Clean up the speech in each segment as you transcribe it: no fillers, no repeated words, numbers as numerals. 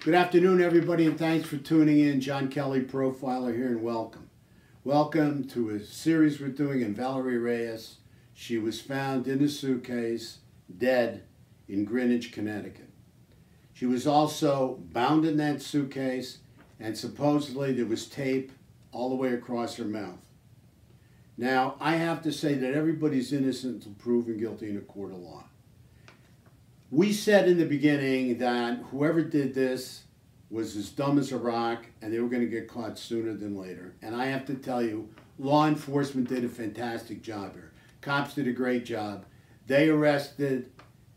Good afternoon, everybody, and thanks for tuning in. John Kelly, Profiler here, and welcome. Welcome to a series we're doing in Valerie Reyes. She was found in a suitcase, dead, in Greenwich, Connecticut. She was also bound in that suitcase, and supposedly there was tape all the way across her mouth. Now, I have to say that everybody's innocent until proven guilty in a court of law. We said in the beginning that whoever did this was as dumb as a rock and they were going to get caught sooner than later. And I have to tell you, law enforcement did a fantastic job here. Cops did a great job. They arrested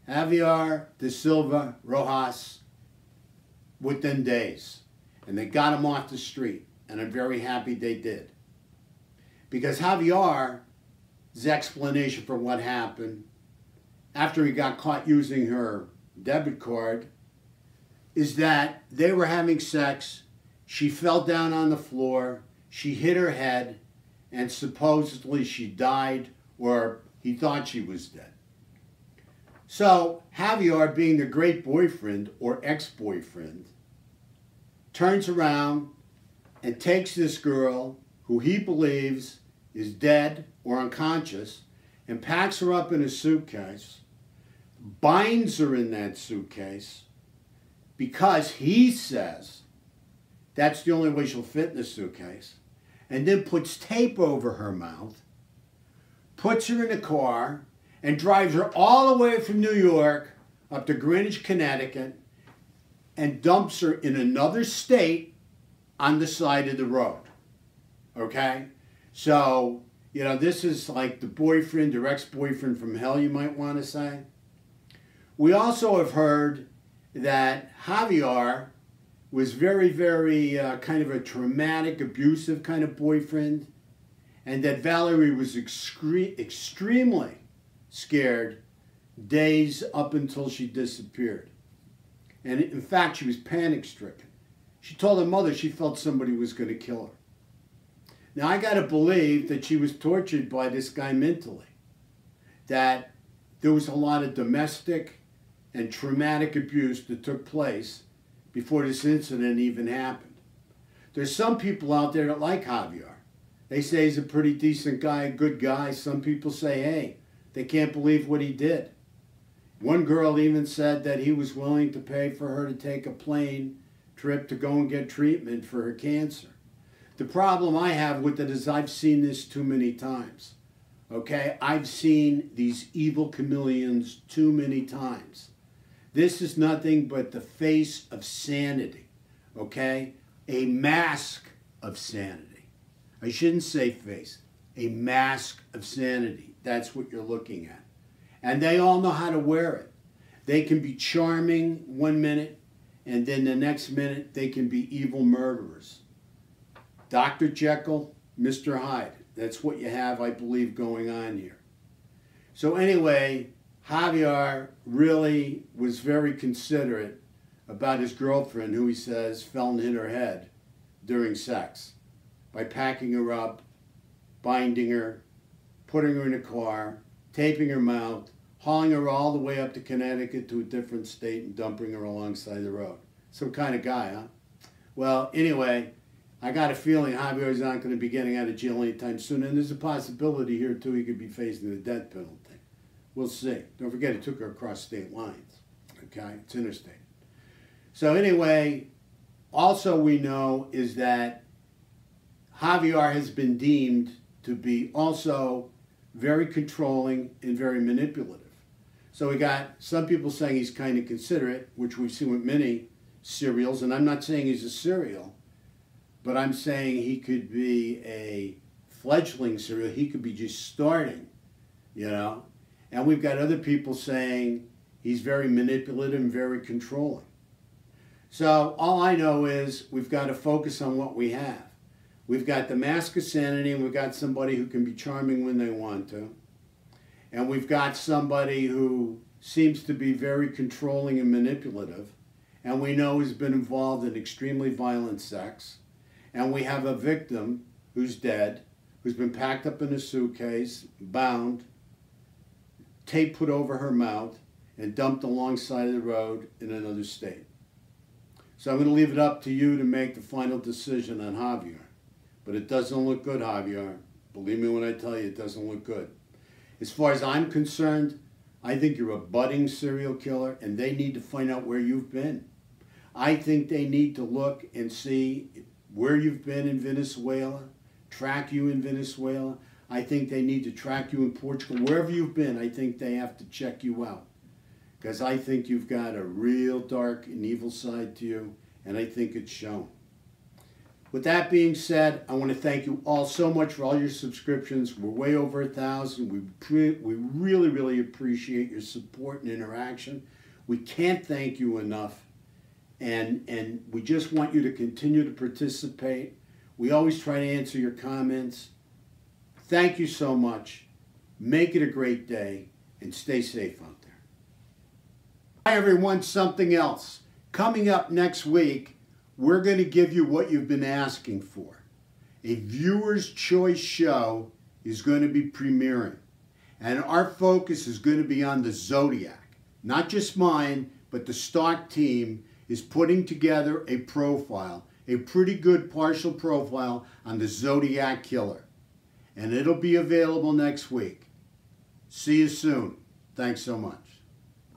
Javier de Silva Rojas within days. And they got him off the street. And I'm very happy they did. Because Javier's explanation for what happened after he got caught using her debit card is that they were having sex, she fell down on the floor, she hit her head, and supposedly she died, or he thought she was dead. So Javier, being the great boyfriend or ex-boyfriend, turns around and takes this girl who he believes is dead or unconscious and packs her up in a suitcase, binds her in that suitcase because he says that's the only way she'll fit in the suitcase, and then puts tape over her mouth, puts her in a car, and drives her all the way from New York up to Greenwich, Connecticut, and dumps her in another state on the side of the road. Okay? So, you know, this is like the boyfriend or ex-boyfriend from hell, you might want to say. We also have heard that Javier was very, very kind of a traumatic, abusive kind of boyfriend, and that Valerie was extremely scared days up until she disappeared. And in fact, she was panic-stricken. She told her mother she felt somebody was going to kill her. Now, I got to believe that she was tortured by this guy mentally, that there was a lot of domestic and traumatic abuse that took place before this incident even happened. There's some people out there that like Javier. They say he's a pretty decent guy, a good guy. Some people say, hey, they can't believe what he did. One girl even said that he was willing to pay for her to take a plane trip to go and get treatment for her cancer. The problem I have with it is I've seen this too many times. Okay? I've seen these evil chameleons too many times. This is nothing but the face of sanity. Okay? A mask of sanity. I shouldn't say face. A mask of sanity. That's what you're looking at. And they all know how to wear it. They can be charming one minute, and then the next minute they can be evil murderers. Dr. Jekyll, Mr. Hyde. That's what you have, I believe, going on here. So anyway, Javier really was very considerate about his girlfriend, who he says fell and hit her head during sex, by packing her up, binding her, putting her in a car, taping her mouth, hauling her all the way up to Connecticut to a different state and dumping her alongside the road. Some kind of guy, huh? Well, anyway, I got a feeling Javier's not going to be getting out of jail anytime soon, and there's a possibility here, too, he could be facing the death penalty. We'll see. Don't forget, he took her across state lines. Okay? It's interstate. So anyway, also we know is that Javier has been deemed to be also very controlling and very manipulative. So we got some people saying he's kind of considerate, which we've seen with many serials, and I'm not saying he's a serial, but I'm saying he could be a fledgling serial. He could be just starting, you know. And we've got other people saying he's very manipulative and very controlling. So all I know is we've got to focus on what we have. We've got the mask of sanity, and we've got somebody who can be charming when they want to. And we've got somebody who seems to be very controlling and manipulative. And we know he's been involved in extremely violent sex. And we have a victim who's dead, who's been packed up in a suitcase, bound, tape put over her mouth, and dumped alongside of the road in another state. So I'm going to leave it up to you to make the final decision on Javier. But it doesn't look good, Javier. Believe me when I tell you, it doesn't look good. As far as I'm concerned, I think you're a budding serial killer, and they need to find out where you've been. I think they need to look and see where you've been in Venezuela, track you in Venezuela. I think they need to track you in Portugal. Wherever you've been, I think they have to check you out. Because I think you've got a real dark and evil side to you, and I think it's shown. With that being said, I want to thank you all so much for all your subscriptions. We're way over 1,000. We really, really appreciate your support and interaction. We can't thank you enough, and we just want you to continue to participate. We always try to answer your comments. Thank you so much. Make it a great day, and stay safe out there. Hi everyone, something else. Coming up next week, we're going to give you what you've been asking for. A viewer's choice show is going to be premiering. And our focus is going to be on the Zodiac. Not just mine, but the stock team is putting together a profile, a pretty good partial profile on the Zodiac Killer. And it'll be available next week. See you soon. Thanks so much.